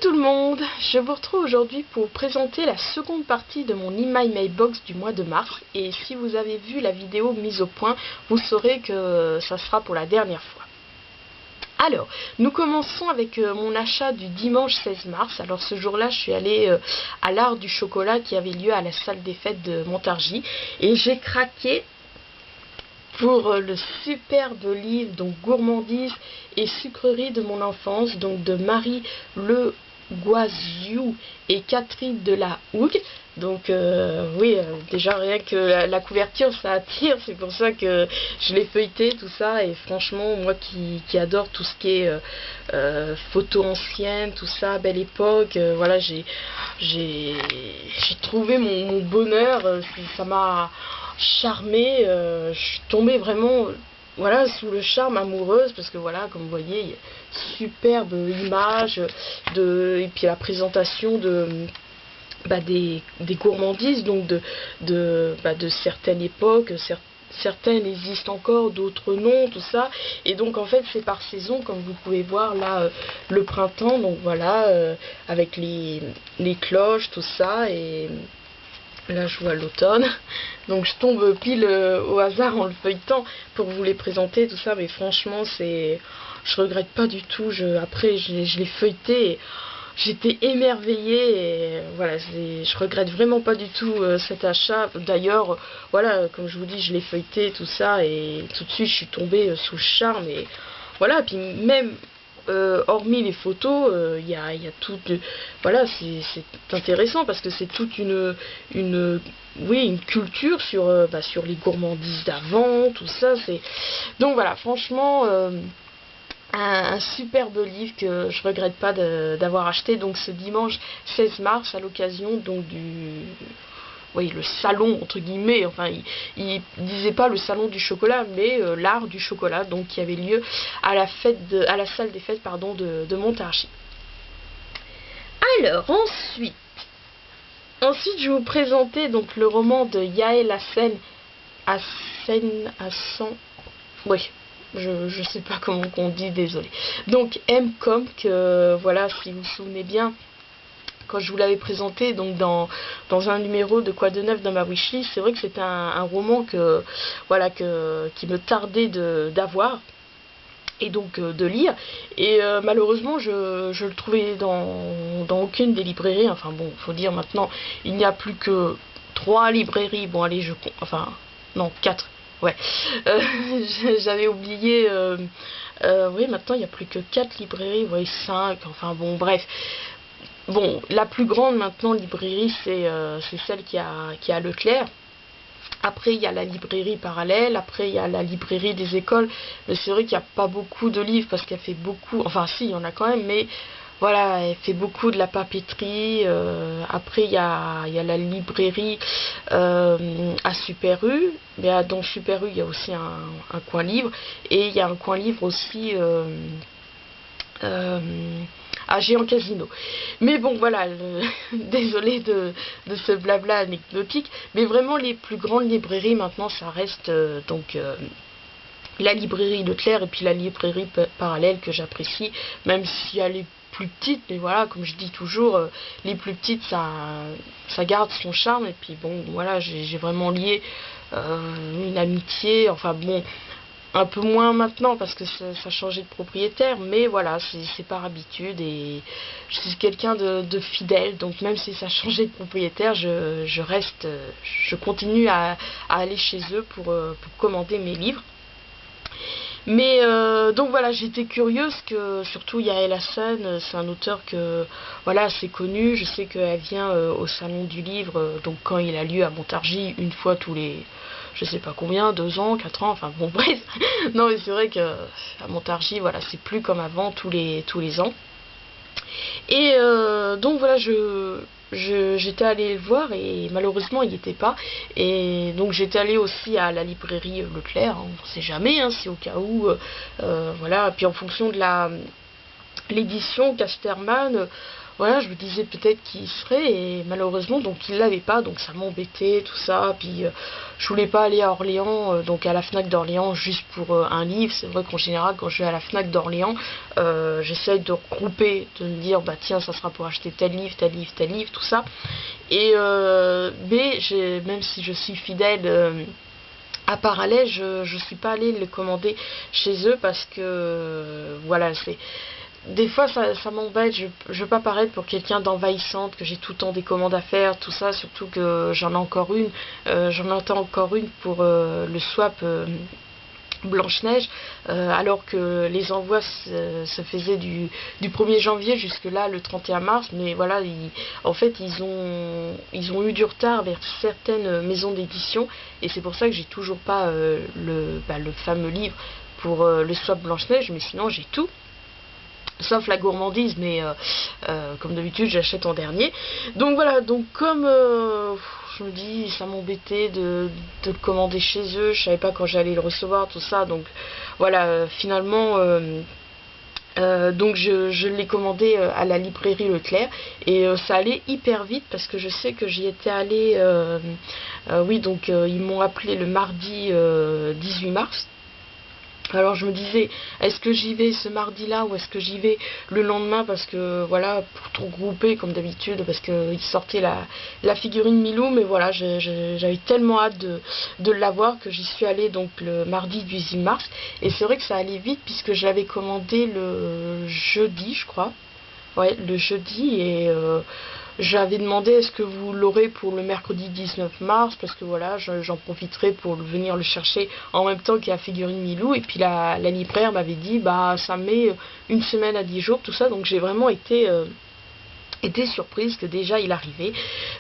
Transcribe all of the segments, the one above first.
tout le monde, je vous retrouve aujourd'hui pour présenter la seconde partie de mon In My Mailbox du mois de mars. Et si vous avez vu la vidéo mise au point, vous saurez que ça sera pour la dernière fois. Alors, nous commençons avec mon achat du dimanche 16 mars. Alors ce jour-là, je suis allée à l'Art du chocolat qui avait lieu à la salle des fêtes de Montargis. Et j'ai craqué pour le superbe livre, donc Gourmandise et sucreries de mon enfance, donc de Marie Le Guaziou et Catherine de la Hougue. Donc oui, déjà rien que la couverture ça attire, c'est pour ça que je l'ai feuilleté tout ça. Et franchement, moi qui adore tout ce qui est photo ancienne, tout ça, belle époque, voilà, j'ai trouvé mon bonheur, ça m'a charmée, je suis tombée vraiment voilà sous le charme amoureuse, parce que voilà, comme vous voyez, il y a superbe image et puis la présentation des gourmandises, donc de certaines époques, certaines existent encore, d'autres non, tout ça. Et donc en fait c'est par saison, comme vous pouvez voir là, le printemps, donc voilà, avec les cloches, tout ça. Et là je vois l'automne, donc je tombe pile au hasard en le feuilletant pour vous les présenter, tout ça. Mais franchement, je regrette pas du tout. Après je l'ai feuilleté et j'étais émerveillée. Et voilà, je regrette vraiment pas du tout cet achat. D'ailleurs, voilà, comme je vous dis, je l'ai feuilleté, tout ça, et tout de suite je suis tombée sous le charme. Et voilà, puis même hormis les photos, il y a tout voilà, c'est intéressant parce que c'est toute une culture sur les gourmandises d'avant, tout ça. Donc voilà, franchement, un superbe livre que je regrette pas d'avoir acheté donc ce dimanche 16 mars à l'occasion donc le salon entre guillemets, enfin il disait pas le salon du chocolat, mais l'art du chocolat, donc qui avait lieu à la salle des fêtes de Montargis. Alors ensuite je vais vous présenter donc le roman de Yael Hassan, oui, je sais pas comment on dit, désolé. Donc M-Com, que voilà, si vous vous souvenez bien, quand je vous l'avais présenté donc dans un numéro de Quoi de neuf dans ma wishlist, c'est vrai que c'était un roman qui me tardait d'avoir et donc de lire. Et malheureusement je le trouvais dans aucune des librairies. Enfin bon, faut dire maintenant il n'y a plus que 3 librairies. Bon allez, enfin non, 4. Ouais, j'avais oublié. Oui, maintenant il n'y a plus que 4 librairies, ouais, 5. Enfin bon, bref. Bon, la plus grande maintenant librairie, c'est celle qui a Leclerc. Après, il y a la librairie parallèle. Après, il y a la librairie des écoles. Mais c'est vrai qu'il n'y a pas beaucoup de livres parce qu'elle fait beaucoup. Enfin, si, il y en a quand même, mais voilà, elle fait beaucoup de la papeterie. Après, il y a la librairie à Super U. Mais dans Super U, il y a aussi un coin livre. Et il y a un coin livre aussi à Géant Casino. Mais bon, voilà, désolé de ce blabla anecdotique. Mais vraiment, les plus grandes librairies maintenant, ça reste la librairie Leclerc et puis la librairie parallèle que j'apprécie, même si elle est plus petite. Mais voilà, comme je dis toujours, les plus petites, ça garde son charme. Et puis bon, voilà, j'ai vraiment lié une amitié, enfin bon, un peu moins maintenant parce que ça a changé de propriétaire, mais voilà, c'est par habitude. Et je suis quelqu'un de fidèle, donc même si ça a changé de propriétaire, je continue à aller chez eux pour commander mes livres. Mais donc voilà, j'étais curieuse que surtout Yael Hassan, c'est un auteur que voilà, assez connu. Je sais qu'elle vient au salon du livre, donc quand il a lieu à Montargis, une fois tous les, je sais pas combien, 2 ans, 4 ans, enfin bon bref. Non mais c'est vrai que à Montargis, voilà, c'est plus comme avant tous les ans. Et donc voilà, j'étais allée le voir et malheureusement il n'y était pas. Et donc j'étais allée aussi à la librairie Leclerc, hein, on ne sait jamais, hein, si au cas où, voilà. Puis en fonction de l'édition Casterman, voilà, je me disais peut-être qu'il serait, et malheureusement donc il l'avait pas, donc ça m'embêtait tout ça. Puis je voulais pas aller à Orléans, donc à la Fnac d'Orléans juste pour un livre. C'est vrai qu'en général quand je vais à la Fnac d'Orléans, j'essaye de regrouper, de me dire bah tiens ça sera pour acheter tel livre, tel livre, tel livre, tout ça. Et même si je suis fidèle à Parallèle, je suis pas allée le commander chez eux parce que voilà, c'est des fois ça m'embête. Je veux pas paraître pour quelqu'un d'envahissante, que j'ai tout le temps des commandes à faire, tout ça, surtout que j'en ai encore une, j'en attends encore une pour le swap Blanche-Neige, alors que les envois se faisaient du 1er janvier jusque là le 31 mars, mais voilà, en fait ils ont eu du retard vers certaines maisons d'édition, et c'est pour ça que j'ai toujours pas le fameux livre pour le swap Blanche-Neige, mais sinon j'ai tout. Sauf la gourmandise, mais comme d'habitude j'achète en dernier. Donc voilà, donc comme je me dis ça m'embêtait de le commander chez eux, je savais pas quand j'allais le recevoir, tout ça, donc voilà, finalement donc je l'ai commandé à la librairie Leclerc, et ça allait hyper vite parce que je sais que j'y étais allée, oui, donc ils m'ont appelé le mardi 18 mars. Alors je me disais, est-ce que j'y vais ce mardi-là ou est-ce que j'y vais le lendemain, parce que voilà, pour tout regrouper comme d'habitude, parce qu'ils sortaient la figurine Milou, mais voilà, j'avais tellement hâte de l'avoir que j'y suis allée donc le mardi 18 mars, et c'est vrai que ça allait vite puisque je l'avais commandé le jeudi, je crois, ouais, le jeudi, et j'avais demandé est-ce que vous l'aurez pour le mercredi 19 mars, parce que voilà, j'en profiterai pour venir le chercher en même temps qu'il y a la figurine Milou. Et puis la libraire m'avait dit bah ça met une semaine à 10 jours, tout ça, donc j'ai vraiment été surprise que déjà il arrivait.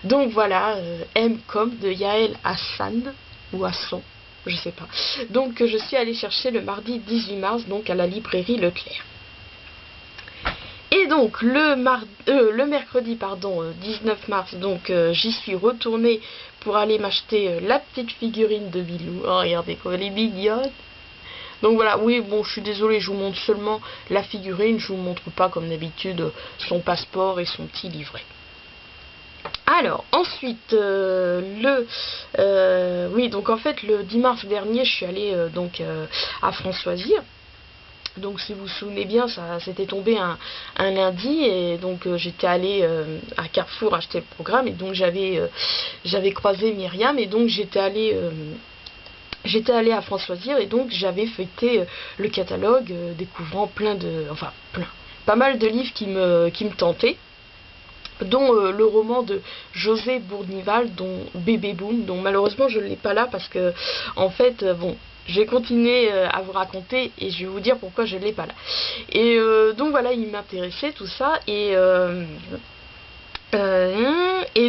Donc voilà, M comme de Yael Hassan ou Hassan, je sais pas. Donc je suis allée chercher le mardi 18 mars donc à la librairie Leclerc. Et donc le mercredi 19 mars, donc j'y suis retournée pour aller m'acheter la petite figurine de Milou. Oh, regardez comme elle est mignonne. Donc voilà, oui, bon, je suis désolée, je vous montre seulement la figurine, je vous montre pas comme d'habitude son passeport et son petit livret. Alors, ensuite, oui, donc en fait, le 10 mars dernier, je suis allée à Françoisir. Donc si vous vous souvenez bien, ça s'était tombé un lundi, et donc j'étais allée à Carrefour acheter le programme, et donc j'avais croisé Myriam, et donc j'étais allée à Françoisir, et donc j'avais feuilleté le catalogue, découvrant pas mal de livres qui me tentaient, dont le roman de José Bournival, dont Bébé Boom, dont malheureusement je ne l'ai pas là parce que en fait bon, je vais continuer à vous raconter et je vais vous dire pourquoi je ne l'ai pas là. Et donc voilà, il m'intéressait tout ça, et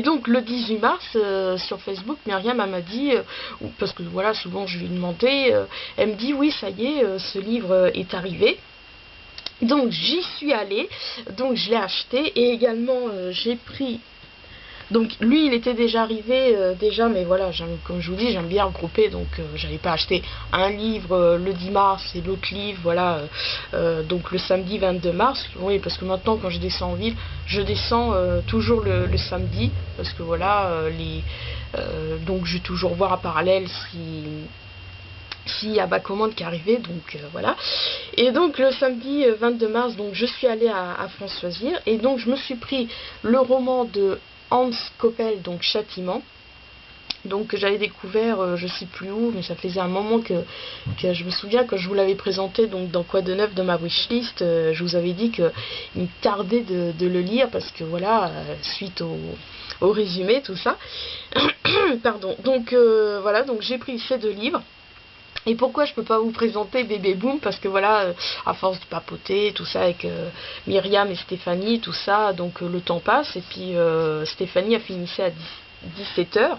donc le 18 mars sur Facebook, Myriam m'a dit, parce que voilà, souvent je lui demandais, elle me dit oui ça y est, ce livre est arrivé. Donc j'y suis allée, donc je l'ai acheté, et également j'ai pris, donc lui il était déjà arrivé mais voilà, comme je vous dis, j'aime bien regrouper, donc j'avais pas acheté un livre le 10 mars et l'autre livre, voilà, donc le samedi 22 mars, oui, parce que maintenant quand je descends en ville, je descends toujours le samedi, parce que voilà, donc je vais toujours voir à Parallèle s'il y a ma commande qui est arrivée, donc voilà. Et donc le samedi 22 mars, donc je suis allée à Françoisir, et donc je me suis pris le roman de Hans Koppel, donc Châtiment, donc que j'avais découvert je sais plus où, mais ça faisait un moment que je me souviens, quand je vous l'avais présenté donc dans Quoi de neuf de ma wishlist, je vous avais dit qu'il me tardait de le lire, parce que voilà, suite au résumé, tout ça. Pardon, donc voilà, donc j'ai pris ces deux livres. Et pourquoi je peux pas vous présenter Bébé Boom, parce que voilà, à force de papoter, tout ça, avec Myriam et Stéphanie, tout ça, donc le temps passe, et puis Stéphanie a fini à 17 h.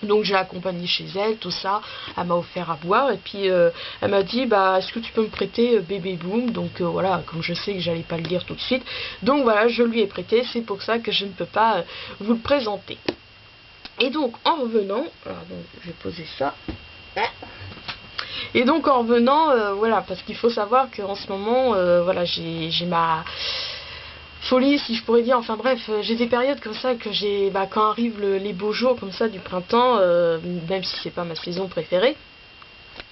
Donc j'ai accompagné chez elle, tout ça, elle m'a offert à boire, et puis elle m'a dit, bah est-ce que tu peux me prêter Bébé Boom, donc voilà, comme je sais que j'allais pas le lire tout de suite, donc voilà, je lui ai prêté, c'est pour ça que je ne peux pas vous le présenter. Et donc en revenant, alors donc je vais poser ça. Et donc en revenant, voilà, parce qu'il faut savoir qu'en ce moment, voilà, j'ai ma... folie, si je pourrais dire. Enfin bref, j'ai des périodes comme ça que j'ai, quand arrivent les beaux jours comme ça du printemps, même si c'est pas ma saison préférée.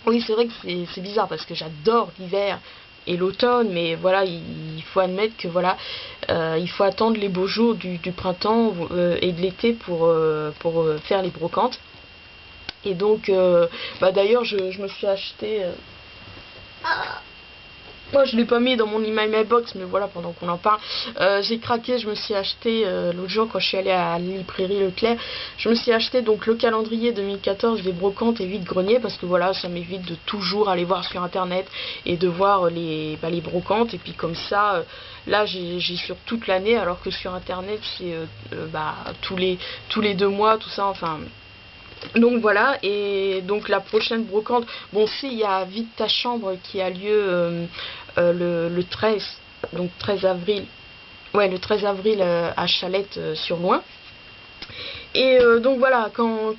Oui, c'est vrai que c'est bizarre parce que j'adore l'hiver et l'automne, mais voilà, il faut admettre que voilà, il faut attendre les beaux jours du printemps et de l'été pour faire les brocantes. Et donc, d'ailleurs, je me suis acheté. Moi, je l'ai pas mis dans mon email mailbox, mais voilà, pendant qu'on en parle, j'ai craqué. Je me suis acheté l'autre jour quand je suis allée à la librairie Leclerc. Je me suis acheté donc le calendrier 2014 des brocantes et vide-greniers parce que voilà, ça m'évite de toujours aller voir sur internet et de voir les brocantes. Et puis comme ça, là, j'ai sur toute l'année, alors que sur internet, c'est tous les 2 mois, tout ça. Enfin. Donc voilà, et donc la prochaine brocante, bon si, il y a Vide ta chambre qui a lieu le 13, donc 13 avril, ouais le 13 avril à Chalette sur Loing. Et donc voilà, quand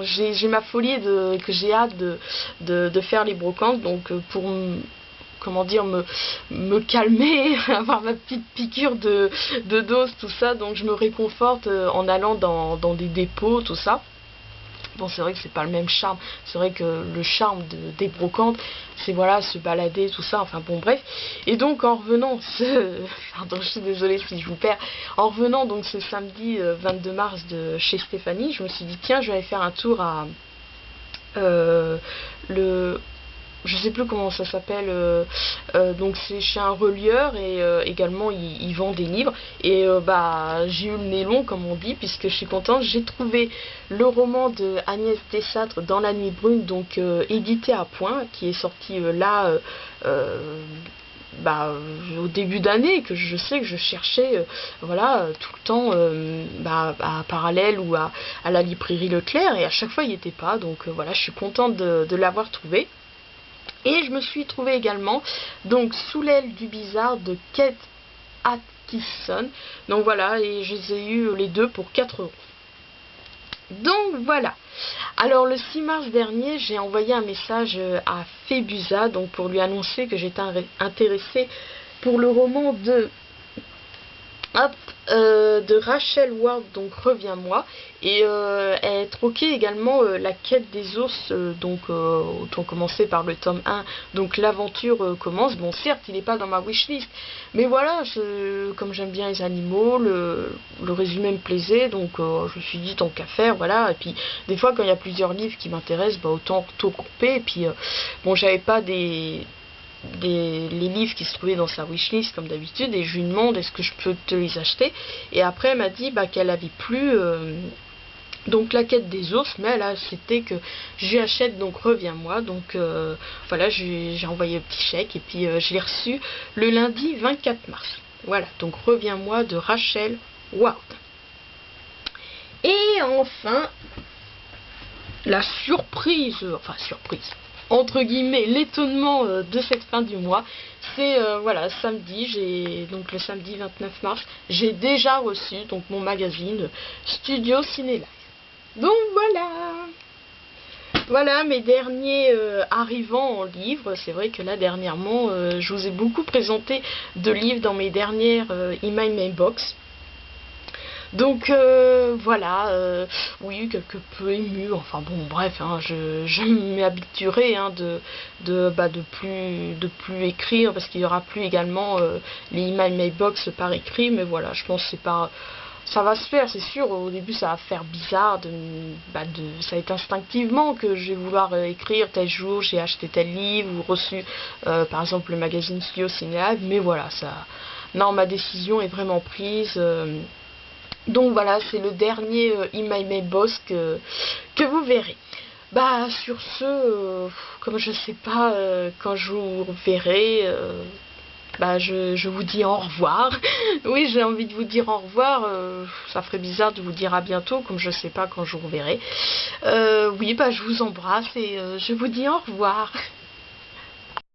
j'ai ma folie que j'ai hâte de faire les brocantes, donc pour comment dire, me calmer, avoir ma petite piqûre de dose, tout ça, donc je me réconforte en allant dans des dépôts, tout ça. Bon, c'est vrai que c'est pas le même charme. C'est vrai que le charme des brocantes, c'est voilà, se balader, tout ça. Enfin bon, bref. Et donc en revenant, pardon, je suis désolée si je vous perds. En revenant donc ce samedi 22 mars de chez Stéphanie, je me suis dit tiens, je vais aller faire un tour à le je sais plus comment ça s'appelle, donc c'est chez un relieur et également il vend des livres et j'ai eu le nez long comme on dit puisque je suis contente, j'ai trouvé le roman de Agnès Dessâtre Dans la nuit brune, donc édité à Point, qui est sorti au début d'année, que je sais que je cherchais voilà tout le temps à Parallèle ou à la librairie Leclerc et à chaque fois il n'y était pas, donc voilà, je suis contente de l'avoir trouvé. Et je me suis trouvée également donc Sous l'aile du bizarre de Kate Atkinson. Donc voilà, et je les ai eu les deux pour 4 €. Donc voilà. Alors le 6 mars dernier, j'ai envoyé un message à Phébusa, donc pour lui annoncer que j'étais intéressée pour le roman de Rachel Ward, donc Reviens-moi, et elle troquait également La quête des ours, donc autant commencer par le tome 1, donc l'aventure commence. Bon, certes il n'est pas dans ma wishlist, mais voilà, comme j'aime bien les animaux, le résumé me plaisait, donc je me suis dit tant qu'à faire, voilà. Et puis des fois quand il y a plusieurs livres qui m'intéressent, autant tout couper. Et puis bon, j'avais pas les livres qui se trouvaient dans sa wishlist comme d'habitude, et je lui demande est-ce que je peux te les acheter, et après elle m'a dit qu'elle avait plus donc La quête des ours, mais là c'était que je lui achète donc Reviens-moi, donc voilà, j'ai envoyé un petit chèque et puis je l'ai reçu le lundi 24 mars. Voilà, donc Reviens-moi de Rachel Ward. Et enfin la surprise, entre guillemets, l'étonnement de cette fin du mois, c'est voilà, samedi, donc le samedi 29 mars, j'ai déjà reçu donc mon magazine Studio Ciné Live. Donc voilà mes derniers arrivants en livres. C'est vrai que là dernièrement je vous ai beaucoup présenté de livres dans mes dernières email mailbox. Donc voilà, oui, quelque peu ému, enfin bon bref, hein, je m'habituerai de plus écrire, parce qu'il y aura plus également les email mailbox par écrit, mais voilà, je pense que c'est pas, ça va se faire, c'est sûr. Au début ça va faire bizarre, ça va être instinctivement que je vais vouloir écrire tel jour j'ai acheté tel livre ou reçu par exemple le magazine Studio Ciné Live, mais voilà, non, ma décision est vraiment prise. Donc voilà, c'est le dernier email mailbox que vous verrez. Sur ce, comme je sais pas quand je vous verrai, je vous dis au revoir. Oui, j'ai envie de vous dire au revoir. Ça ferait bizarre de vous dire à bientôt, comme je sais pas quand je vous reverrai. Oui, je vous embrasse et je vous dis au revoir.